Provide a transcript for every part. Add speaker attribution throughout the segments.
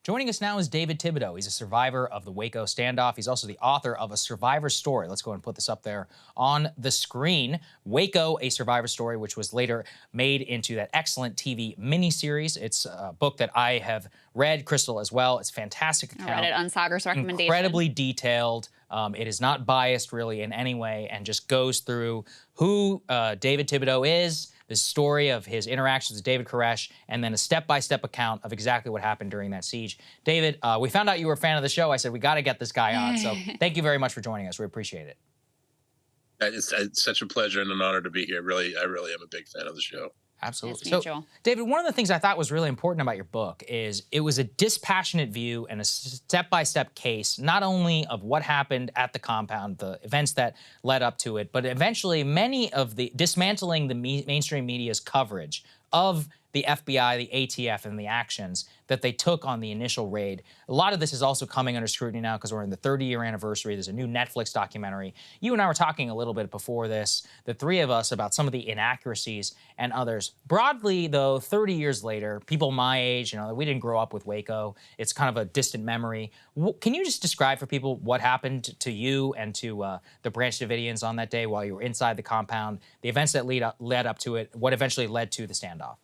Speaker 1: Joining us now is David Thibodeau. He's a survivor of the Waco standoff. He's also the author of A Survivor Story. Let's go ahead and put this up there on the screen. Waco, A Survivor Story, which was later made into that excellent TV miniseries. It's a book that I have read, Krystal as well. It's a fantastic account.
Speaker 2: I read it on Saagar's recommendation.
Speaker 1: Incredibly detailed. It is not biased really in any way and just goes through who David Thibodeau is, the story of his interactions with David Koresh, and then a step-by-step account of exactly what happened during that siege. David, we found out you were a fan of the show. I said, we got to get this guy on. So thank you very much for joining us. We appreciate it.
Speaker 3: It's such a pleasure and an honor to be here. I really am a big fan of the show.
Speaker 1: Absolutely.
Speaker 2: Nice
Speaker 1: So, David, one of the things I thought was really important about your book is it was a dispassionate view and a step-by-step case, not only of what happened at the compound, the events that led up to it, but eventually many of the dismantling the mainstream media's coverage of the FBI, the ATF, and the actions that they took on the initial raid. A lot of this is also coming under scrutiny now because we're in the 30-year anniversary. There's a new Netflix documentary. You and I were talking a little bit before this, the three of us, about some of the inaccuracies and others. Broadly, though, 30 years later, people my age, we didn't grow up with Waco. It's kind of a distant memory. Can you just describe for people what happened to you and to the Branch Davidians on that day while you were inside the compound, the events that led up to it, what eventually led to the standoff?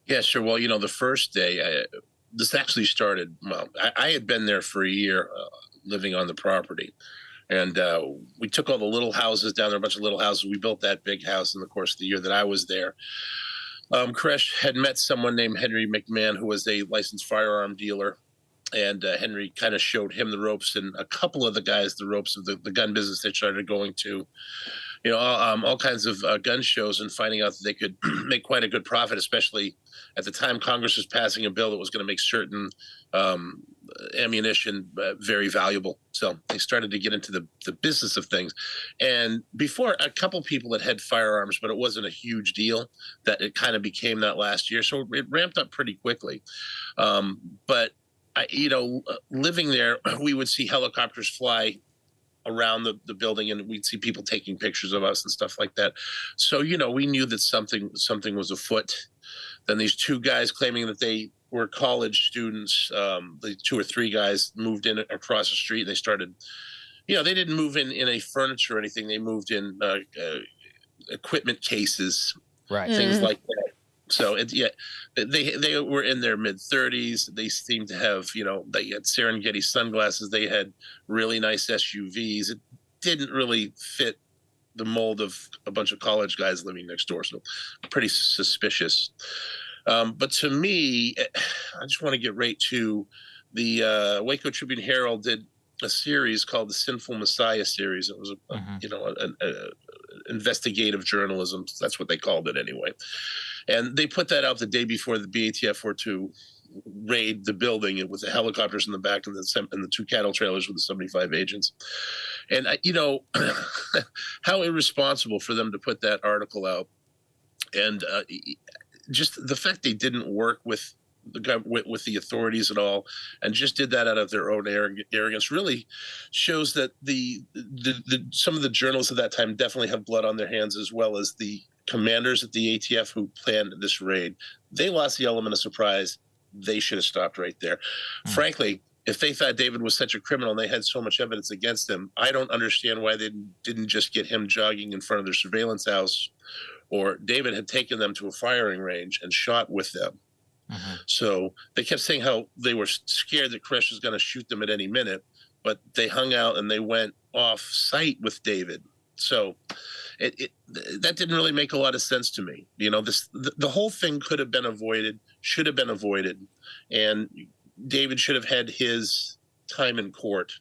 Speaker 3: Yeah, sure. Well, the first day, this actually started, well, I had been there for a year living on the property. And we took all the little houses down there, a bunch of little houses. We built that big house in the course of the year that I was there. Koresh had met someone named Henry McMahon, who was a licensed firearm dealer. And Henry kind of showed him the ropes and a couple of the guys the ropes of the gun business they started going to. All kinds of gun shows and finding out that they could make quite a good profit, especially at the time Congress was passing a bill that was going to make certain ammunition very valuable. So they started to get into the business of things. And before, a couple people had firearms, but it wasn't a huge deal that it kind of became that last year. So it ramped up pretty quickly. But, living there, we would see helicopters fly around the building, and we'd see people taking pictures of us and stuff like that. So, we knew that something was afoot. Then these two guys claiming that they were college students, the two or three guys moved in across the street. They started, they didn't move in any furniture or anything. They moved in equipment cases,
Speaker 1: right?
Speaker 3: Things like that. So they were in their mid-30s. They seemed to have, they had Serengeti sunglasses. They had really nice SUVs. It didn't really fit the mold of a bunch of college guys living next door. So pretty suspicious. But to me, I just want to get right to the Waco Tribune Herald did a series called the Sinful Messiah series. It was an investigative journalism. That's what they called it anyway. And they put that out the day before the BATF were to raid the building with the helicopters in the back and the two cattle trailers with the 75 agents. And, how irresponsible for them to put that article out. And just the fact they didn't work with the authorities at all and just did that out of their own arrogance really shows that some of the journalists at that time definitely have blood on their hands, as well as the commanders at the ATF who planned this raid. They lost the element of surprise. They should have stopped right there. Frankly, if they thought David was such a criminal and they had so much evidence against him, I don't understand why they didn't just get him jogging in front of their surveillance house, or David had taken them to a firing range and shot with them. So they kept saying how they were scared that Koresh was going to shoot them at any minute, but they hung out and they went off site with David. So that didn't really make a lot of sense to me. The whole thing could have been avoided, should have been avoided, and David should have had his time in court.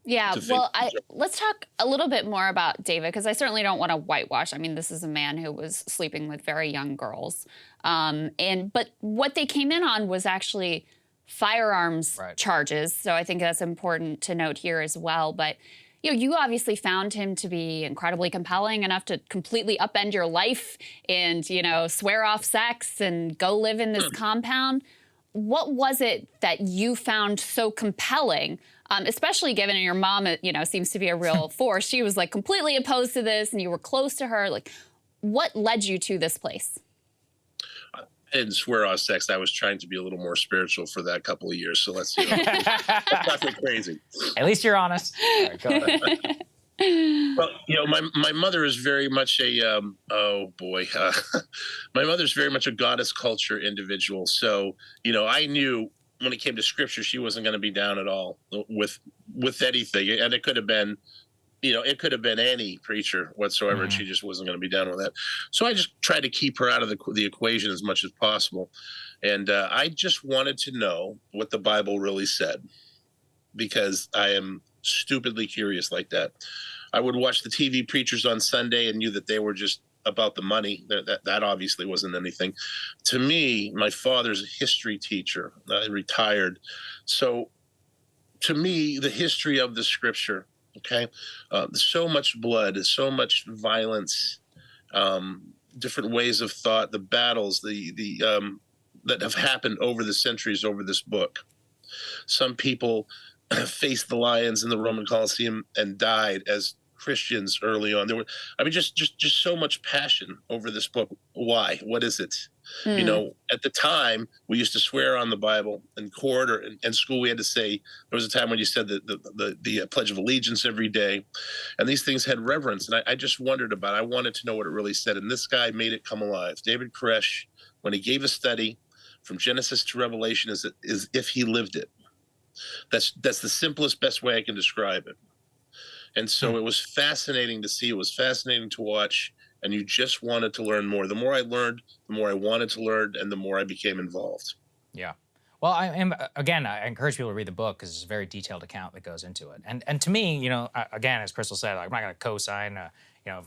Speaker 2: Yeah, well, let's talk a little bit more about David, because I certainly don't want to whitewash. I mean, this is a man who was sleeping with very young girls. But what they came in on was actually firearms charges. So I think that's important to note here as well. But you obviously found him to be incredibly compelling, enough to completely upend your life and, swear off sex and go live in this compound. What was it that you found so compelling, especially given your mom, seems to be a real force? She was completely opposed to this and you were close to her. What led you to this place?
Speaker 3: I didn't swear off sex. I was trying to be a little more spiritual for that couple of years. So let's, let's not get crazy.
Speaker 1: At least you're honest. All right, go ahead.
Speaker 3: Well, my mother is very much a oh boy, my mother's very much a goddess culture individual. So I knew when it came to scripture, she wasn't going to be down at all with anything, and it could have been. It could have been any preacher whatsoever, and she just wasn't going to be down with that. So I just tried to keep her out of the equation as much as possible. And I just wanted to know what the Bible really said, because I am stupidly curious like that. I would watch the TV preachers on Sunday and knew that they were just about the money. That obviously wasn't anything. To me, my father's a history teacher, retired. So to me, the history of the scripture, okay, so much blood, so much violence, different ways of thought, the battles, that have happened over the centuries over this book. Some people faced the lions in the Roman Colosseum and died as Christians early on. There were, just so much passion over this book. Why? What is it? At the time, we used to swear on the Bible in court or in school. We had to say, there was a time when you said the Pledge of Allegiance every day, and these things had reverence. And I just wondered about it. I wanted to know what it really said. And this guy made it come alive. David Koresh, when he gave a study from Genesis to Revelation, is if he lived it. That's the simplest, best way I can describe it. And so it was fascinating to see. It was fascinating to watch. And you just wanted to learn more. The more I learned, the more I wanted to learn, and the more I became involved.
Speaker 1: Yeah. Well, I encourage people to read the book because it's a very detailed account that goes into it. And to me, again, as Krystal said, I'm not going to co-sign.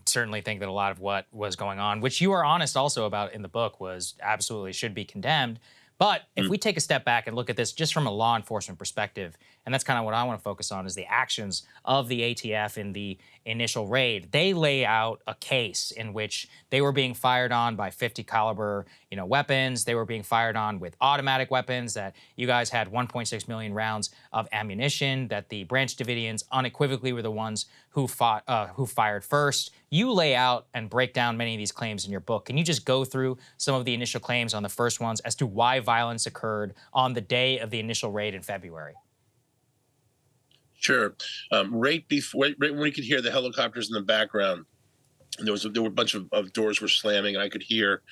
Speaker 1: Certainly think that a lot of what was going on, which you are honest also about in the book, was absolutely should be condemned. But if we take a step back and look at this just from a law enforcement perspective, and that's kind of what I want to focus on, is the actions of the ATF in the initial raid. They lay out a case in which they were being fired on by 50 caliber, weapons. They were being fired on with automatic weapons, that you guys had 1.6 million rounds of ammunition, that the Branch Davidians unequivocally were the ones who fired first. You lay out and break down many of these claims in your book. Can you just go through some of the initial claims on the first ones as to why violence occurred on the day of the initial raid in February?
Speaker 3: Sure. Right when we could hear the helicopters in the background, there were a bunch of doors were slamming, and I could hear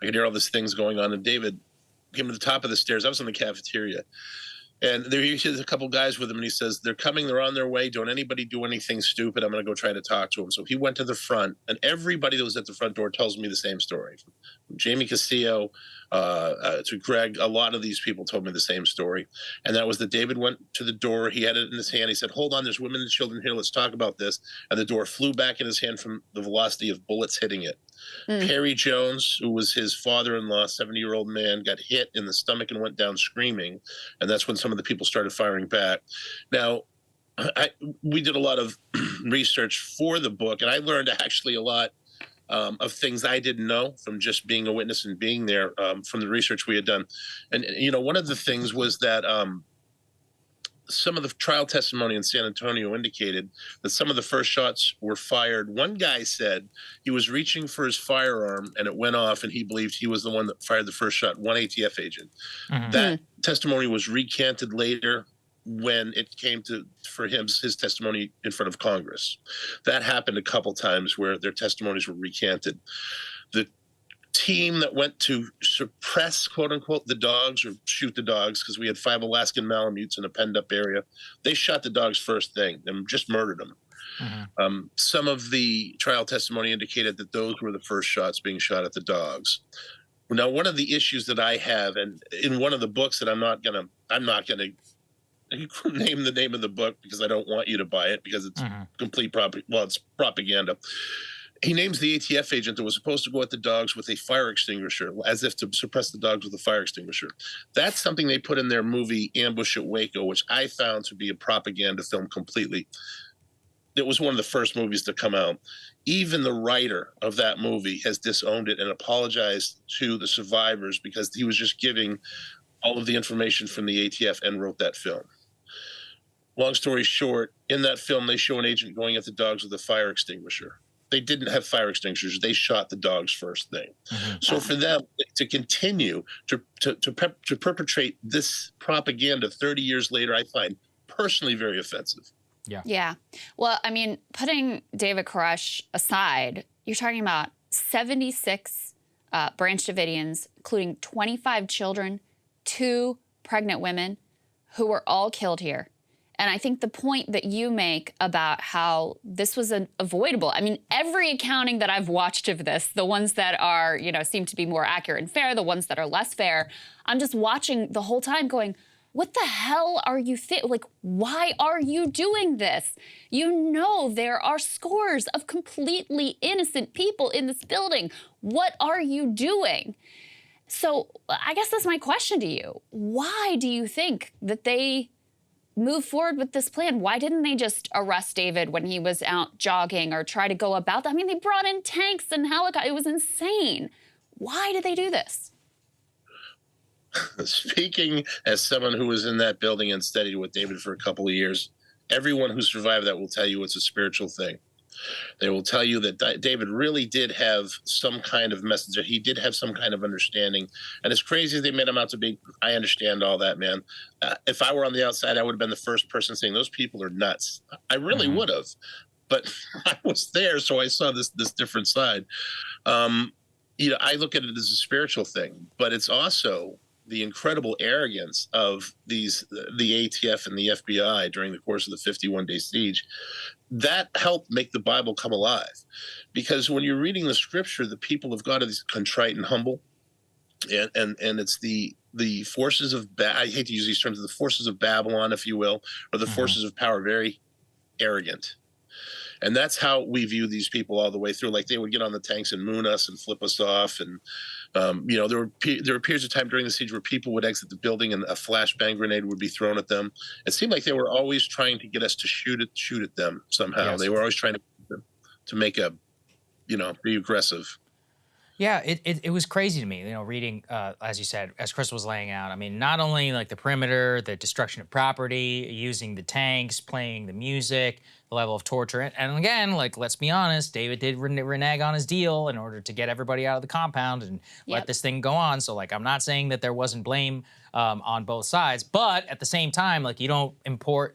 Speaker 3: all these things going on. And David came to the top of the stairs. I was in the cafeteria, and there he has a couple guys with him, and he says, "They're coming. They're on their way. Don't anybody do anything stupid. I'm going to go try to talk to them." So he went to the front, and everybody that was at the front door tells me the same story. From Jamie Casillo to Greg, a lot of these people told me the same story. And that was that David went to the door. He had it in his hand. He said, "Hold on, there's women and children here. Let's talk about this." And the door flew back in his hand from the velocity of bullets hitting it. Perry Jones, who was his father-in-law, 70-year-old man, got hit in the stomach and went down screaming. And that's when some of the people started firing back. Now, we did a lot of research for the book, and I learned actually a lot of things I didn't know from just being a witness and being there, from the research we had done. And, one of the things was that some of the trial testimony in San Antonio indicated that some of the first shots were fired. One guy said he was reaching for his firearm and it went off, and he believed he was the one that fired the first shot, one ATF agent. That testimony was recanted later when it came for his testimony in front of Congress. That happened a couple times where their testimonies were recanted. The team that went to suppress, quote unquote, the dogs, or shoot the dogs, because we had 5 Alaskan Malamutes in a penned up area, they shot the dogs first thing and just murdered them. Some of the trial testimony indicated that those were the first shots being shot at the dogs. Now, one of the issues that I have, and in one of the books that I'm not gonna name the name of the book because I don't want you to buy it, because it's complete it's propaganda. He names the ATF agent that was supposed to go at the dogs with a fire extinguisher, as if to suppress the dogs with a fire extinguisher. That's something they put in their movie Ambush at Waco, which I found to be a propaganda film completely. It was one of the first movies to come out. Even the writer of that movie has disowned it and apologized to the survivors because he was just giving all of the information from the ATF and wrote that film. Long story short, in that film, they show an agent going at the dogs with a fire extinguisher. they didn't have fire extinguishers. They shot the dogs first thing. So for them to continue to perpetrate this propaganda 30 years later, I find personally very offensive.
Speaker 2: Yeah. Well, I mean, putting David Koresh aside, you're talking about 76 Branch Davidians, including 25 children, 2 pregnant women, who were all killed here. And I think the point that you make about how this was avoidable, I mean, every accounting that I've watched of this, the ones that are, seem to be more accurate and fair, the ones that are less fair, I'm just watching the whole time going, what the hell are you like, why are you doing this? There are scores of completely innocent people in this building. What are you doing? So I guess that's my question to you. Why do you think that they move forward with this plan? Why didn't they just arrest David when he was out jogging or try to go about that? I mean, they brought in tanks and helicopters. It was insane. Why did they do this?
Speaker 3: Speaking as someone who was in that building and studied with David for a couple of years, everyone who survived that will tell you it's a spiritual thing. They will tell you that David really did have some kind of message. He did have some kind of understanding. And as crazy as they made him out to be, I understand all that, man. If I were on the outside, I would have been the first person saying, those people are nuts. I really would have. But I was there, so I saw this different side. I look at it as a spiritual thing, but it's also the incredible arrogance of the ATF and the FBI during the course of the 51-day siege. That helped make the Bible come alive, because when you're reading the scripture, the people of God are contrite and humble, and it's the forces of I hate to use these terms, the forces of Babylon, if you will, or the forces of power, very arrogant. And that's how we view these people all the way through. Like, they would get on the tanks and moon us and flip us off. And, there were periods of time during the siege where people would exit the building and a flashbang grenade would be thrown at them. It seemed like they were always trying to get us to shoot at them somehow. Yes. They were always trying to make be aggressive.
Speaker 1: Yeah, it was crazy to me, reading, as you said, as Chris was laying out. I mean, not only like the perimeter, the destruction of property, using the tanks, playing the music, the level of torture. And again, like, let's be honest, David did renege on his deal in order to get everybody out of the compound and let this thing go on. So, like, I'm not saying that there wasn't blame on both sides, but at the same time, like, you don't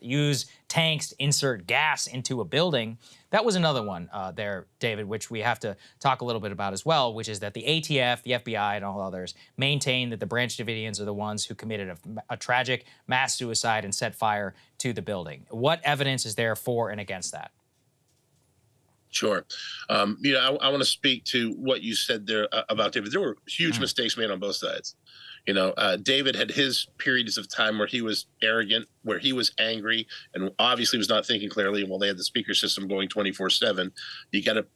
Speaker 1: use tanks to insert gas into a building. That was another one there, David, which we have to talk a little bit about as well, which is that the ATF, the FBI, and all others maintain that the Branch Davidians are the ones who committed a tragic mass suicide and set fire to the building. What evidence is there for and against that?
Speaker 3: Sure. I want to speak to what you said there about David. There were huge mistakes made on both sides. David had his periods of time where he was arrogant, where he was angry, and obviously was not thinking clearly. Well, they had the speaker system going 24/7. You got a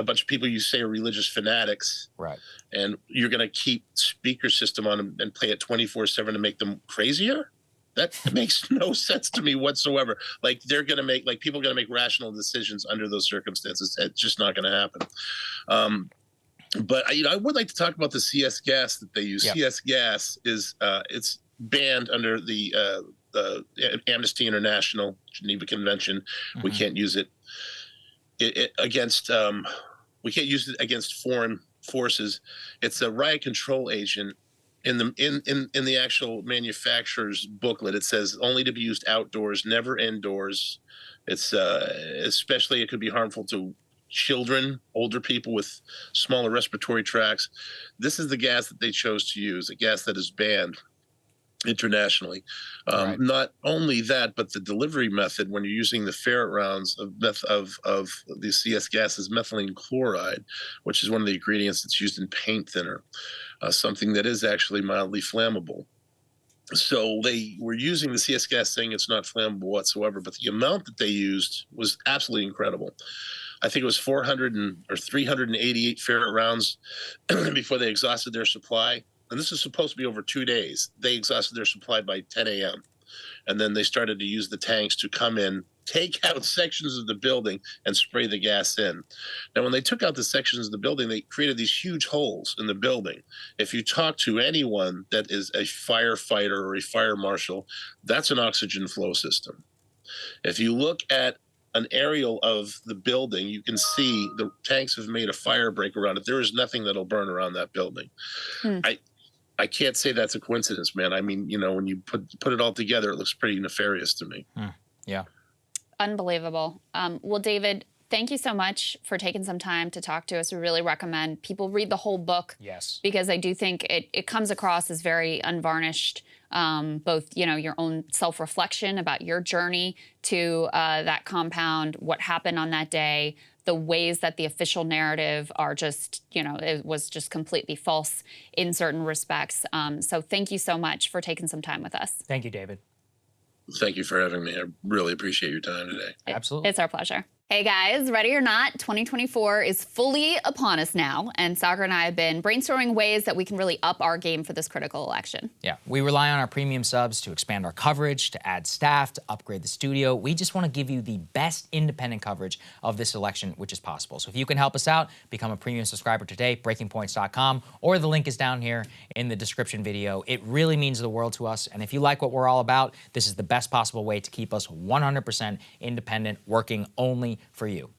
Speaker 3: bunch of people you say are religious fanatics,
Speaker 1: right? And
Speaker 3: you're going to keep speaker system on them and play it 24/7 to make them crazier? That makes no sense to me whatsoever. Like, people are going to make rational decisions under those circumstances. It's just not going to happen. But I would like to talk about the CS gas that they use. Yep. CS gas is it's banned under the Amnesty International Geneva Convention. We can't use it against. We can't use it against foreign forces. It's a riot control agent. In the actual manufacturer's booklet, it says only to be used outdoors, never indoors. It's especially, it could be harmful to children, older people with smaller respiratory tracts. This is the gas that they chose to use, a gas that is banned internationally. Right. Not only that, but the delivery method, when you're using the ferret rounds of the CS gas, is methylene chloride, which is one of the ingredients that's used in paint thinner, something that is actually mildly flammable. So they were using the CS gas, saying it's not flammable whatsoever, but the amount that they used was absolutely incredible. I think it was 388 ferret rounds before they exhausted their supply. And this is supposed to be over 2 days. They exhausted their supply by 10 a.m. And then they started to use the tanks to come in, take out sections of the building, and spray the gas in. Now, when they took out the sections of the building, they created these huge holes in the building. If you talk to anyone that is a firefighter or a fire marshal, that's an oxygen flow system. If you look at an aerial of the building, you can see the tanks have made a fire break around it. There is nothing that'll burn around that building. I can't say that's a coincidence, man. I mean, when you put it all together, it looks pretty nefarious to me.
Speaker 1: Yeah.
Speaker 2: Unbelievable. Well, David, thank you so much for taking some time to talk to us. We really recommend people read the whole book.
Speaker 1: Yes.
Speaker 2: Because I do think it comes across as very unvarnished, both, your own self-reflection about your journey to that compound, what happened on that day, the ways that the official narrative are just, it was just completely false in certain respects. So thank you so much for taking some time with us.
Speaker 1: Thank you, David.
Speaker 3: Thank you for having me. I really appreciate your time today.
Speaker 1: Absolutely.
Speaker 2: It's our pleasure. Hey guys, ready or not, 2024 is fully upon us now, and Saagar and I have been brainstorming ways that we can really up our game for this critical election.
Speaker 1: Yeah, we rely on our premium subs to expand our coverage, to add staff, to upgrade the studio. We just want to give you the best independent coverage of this election, which is possible. So if you can help us out, become a premium subscriber today, breakingpoints.com, or the link is down here in the description video. It really means the world to us, and if you like what we're all about, this is the best possible way to keep us 100% independent, working only for you.